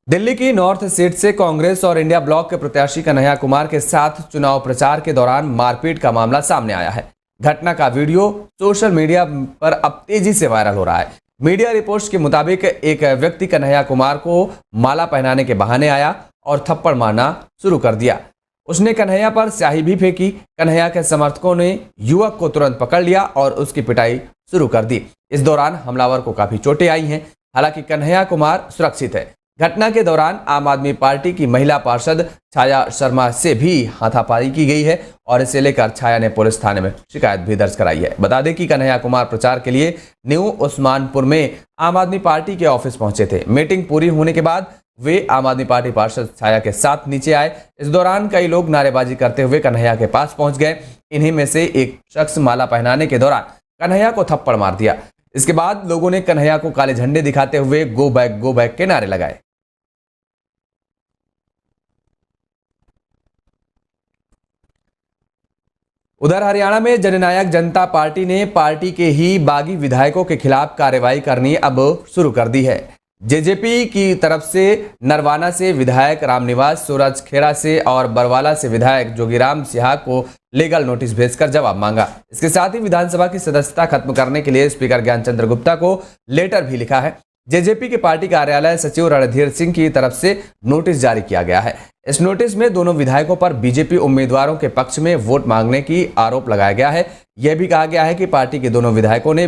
दिल्ली की north seat से कांग्रेस और इंडिया ब्लॉक के प्रत्याशी कन्हैया कुमार के साथ चुनाव प्रचार के दौरान मारपीट का मामला सामने आया है। घटना का वीडियो सोशल मीडिया पर अब तेजी से वायरल हो रहा है। मीडिया रिपोर्ट्स के मुताबिक एक व्यक्ति कन्हैया कुमार को माला पहनाने के बहाने आया और थप्पड़ मारना शुरू कर दिया। उसने कन्हैया पर स्याही भी फेंकी। कन्हैया के समर्थकों ने युवक को तुरंत पकड़ लिया और उसकी पिटाई शुरू कर दी। इस दौरान हमलावर को काफी चोटें आई हैं। हालांकि कन्हैया कुमार सुरक्षित है। घटना के दौरान आम आदमी पार्टी की महिला पार्षद छाया शर्मा से भी हाथापाई की गई है और इसे लेकर छाया ने पुलिस थाने में शिकायत भी दर्ज कराई है। बता दें कि कन्हैया कुमार प्रचार के लिए न्यू उस्मानपुर में आम आदमी पार्टी के ऑफिस पहुंचे थे। मीटिंग पूरी होने के बाद वे आम आदमी पार्टी पार्षद छाया के साथ नीचे आए। इस दौरान कई लोग नारेबाजी करते हुए कन्हैया के पास पहुंच गए। इन्हीं में से एक शख्स माला पहनाने के दौरान कन्हैया को थप्पड़ मार दिया। इसके बाद लोगों ने कन्हैया को काले झंडे दिखाते हुए गो बैक के नारे लगाए। उधर हरियाणा में जननायक जनता पार्टी ने पार्टी के ही बागी विधायकों के खिलाफ कार्रवाई करनी अब शुरू कर दी है। जेजेपी की तरफ से नरवाना से विधायक रामनिवास, सूरज खेड़ा से और बरवाला से विधायक जोगीराम सिहा को लीगल नोटिस भेजकर जवाब मांगा। इसके साथ ही विधानसभा की सदस्यता खत्म करने के लिए स्पीकर ज्ञानचंद्र गुप्ता को लेटर भी लिखा है। जेजेपी के पार्टी कार्यालय सचिव रणधीर सिंह की तरफ से नोटिस जारी किया गया है। इस नोटिस में दोनों विधायकों पर बीजेपी उम्मीदवारों के पक्ष में वोट मांगने की आरोप लगाया गया है। यह भी कहा गया है कि पार्टी के दोनों विधायकों ने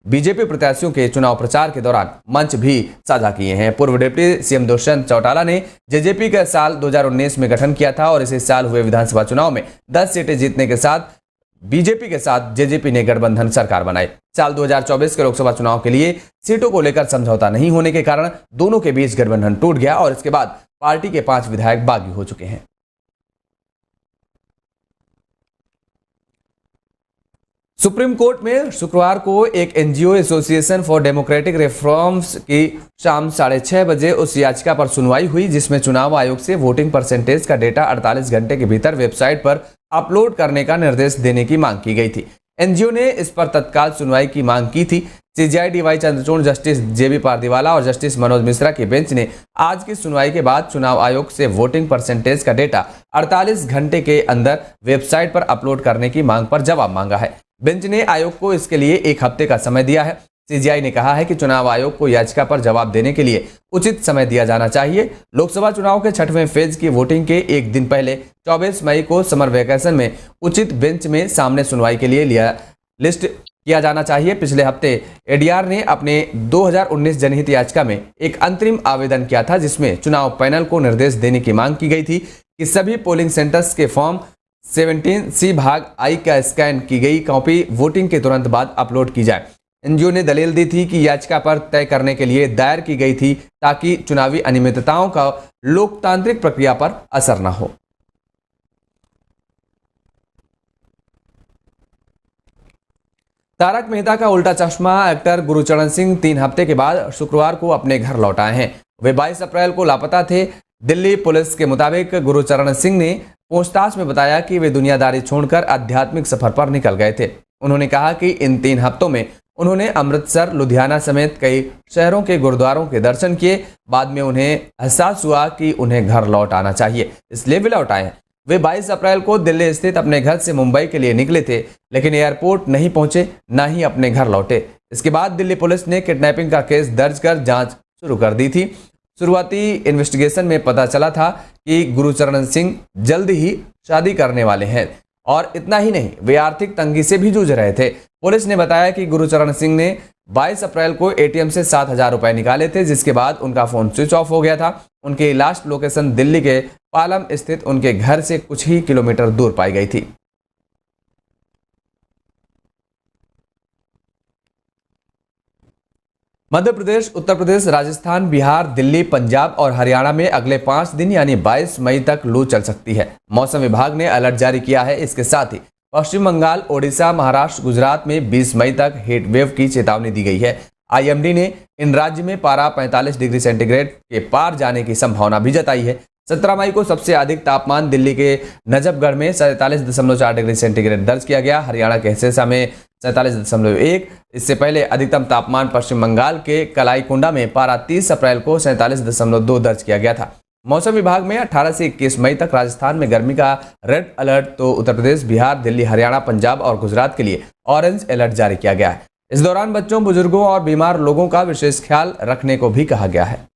बीजेपी प्रत्याशियों के चुनाव प्रचार के दौरान मंच भी साझा किए हैं। पूर्व डिप्टी सीएम दुष्यंत चौटाला ने जेजेपी का साल 2019 में गठन किया था और इसी साल हुए विधानसभा चुनाव में 10 सीटें जीतने के साथ बीजेपी के साथ जेजेपी ने गठबंधन सरकार बनाई। साल 2024 के लोकसभा चुनाव के लिए सीटों को लेकर समझौता नहीं होने के कारण दोनों के बीच गठबंधन टूट गया और इसके बाद पार्टी के 5 विधायक बागी हो चुके हैं। सुप्रीम कोर्ट में शुक्रवार को एक NGO association for democratic reforms की शाम 6:30 बजे उस याचिका पर सुनवाई हुई जिसमें चुनाव आयोग से वोटिंग परसेंटेज का डेटा 48 घंटे के भीतर वेबसाइट पर अपलोड करने का निर्देश देने की मांग की गई थी। एनजीओ ने इस पर तत्काल सुनवाई की मांग की थी। सीजेआई डीवाई चंद्रचूड़, जस्टिस जेबी पारदीवाला और जस्टिस मनोज मिश्रा की बेंच ने आज की सुनवाई के बाद चुनाव आयोग से वोटिंग परसेंटेज का डेटा 48 घंटे के अंदर वेबसाइट पर अपलोड करने की मांग पर जवाब मांगा है। बेंच ने आयोग को इसके लिए 1 हफ्ते का समय दिया है। सीजीआई ने कहा है कि चुनाव आयोग को याचिका पर जवाब देने के लिए उचित समय दिया जाना चाहिए। लोकसभा चुनाव के 6वें फेज की वोटिंग के एक दिन पहले 24 मई को समर वेकेशन में उचित बेंच में सामने सुनवाई के लिए लिस्ट किया जाना चाहिए। पिछले हफ्ते एडीआर ने अपने 2019 जनहित याचिका में एक अंतरिम आवेदन किया था जिसमें चुनाव पैनल को निर्देश देने की मांग की गई थी कि सभी पोलिंग सेंटर्स के फॉर्म 17C भाग I का स्कैन की गई कॉपी वोटिंग के तुरंत बाद अपलोड की जाए। एनजीओ ने दलील दी थी कि याचिका पर तय करने के लिए दायर की गई थी ताकि चुनावी अनियमितताओं का लोकतांत्रिक प्रक्रिया पर असर न हो। तारक मेहता का उल्टा चश्मा एक्टर गुरचरण सिंह 3 हफ्ते के बाद शुक्रवार को अपने घर लौट आए हैं। वे 22 अप्रैल को लापता थे। दिल्ली पुलिस के मुताबिक गुरचरण सिंह ने पूछताछ में बताया कि वे दुनियादारी छोड़कर आध्यात्मिक सफर पर निकल गए थे। उन्होंने कहा कि इन 3 हफ्तों में उन्होंने अमृतसर, लुधियाना समेत कई शहरों के गुरुद्वारों के दर्शन किए। बाद में उन्हें एहसास हुआ कि उन्हें घर लौट आना चाहिए, इसलिए वे लौट आए। वे 22 अप्रैल को दिल्ली स्थित अपने घर से मुंबई के लिए निकले थे लेकिन एयरपोर्ट नहीं पहुंचे, न ही अपने घर लौटे। इसके बाद दिल्ली पुलिस ने किडनैपिंग का केस दर्ज कर जांच शुरू कर दी थी। शुरुआती इन्वेस्टिगेशन में पता चला था कि गुरचरण सिंह जल्द ही शादी करने वाले हैं और इतना ही नहीं, वे आर्थिक तंगी से भी जूझ रहे थे। पुलिस ने बताया कि गुरचरण सिंह ने 22 अप्रैल को एटीएम से 7,000 रुपए निकाले थे जिसके बाद उनका फोन स्विच ऑफ हो गया था। उनकी लास्ट लोकेशन दिल्ली के पालम स्थित उनके घर से कुछ ही किलोमीटर दूर पाई गई थी। मध्य प्रदेश, उत्तर प्रदेश, राजस्थान, बिहार, दिल्ली, पंजाब और हरियाणा में अगले 5 दिन यानी 22 मई तक लू चल सकती है। मौसम विभाग ने अलर्ट जारी किया है। इसके साथ ही पश्चिम बंगाल, ओडिशा, महाराष्ट्र, गुजरात में 20 मई तक हीट वेव की चेतावनी दी गई है। आईएमडी ने इन राज्य में पारा 45 डिग्री सेंटीग्रेड के पार जाने की संभावना भी जताई है। 17 मई को सबसे अधिक तापमान दिल्ली के नजफगढ़ में 47.4 डिग्री सेंटीग्रेड दर्ज किया गया। हरियाणा के सिरसा में 47.1। इससे पहले अधिकतम तापमान पश्चिम बंगाल के कलाईकुंडा में पारा 30 अप्रैल को 47.2 दर्ज किया गया था। मौसम विभाग में 18 से 21 मई तक राजस्थान में गर्मी का रेड अलर्ट तो उत्तर प्रदेश, बिहार, दिल्ली, हरियाणा, पंजाब और गुजरात के लिए ऑरेंज अलर्ट जारी किया गया है। इस दौरान बच्चों, बुजुर्गों और बीमार लोगों का विशेष ख्याल रखने को भी कहा गया है।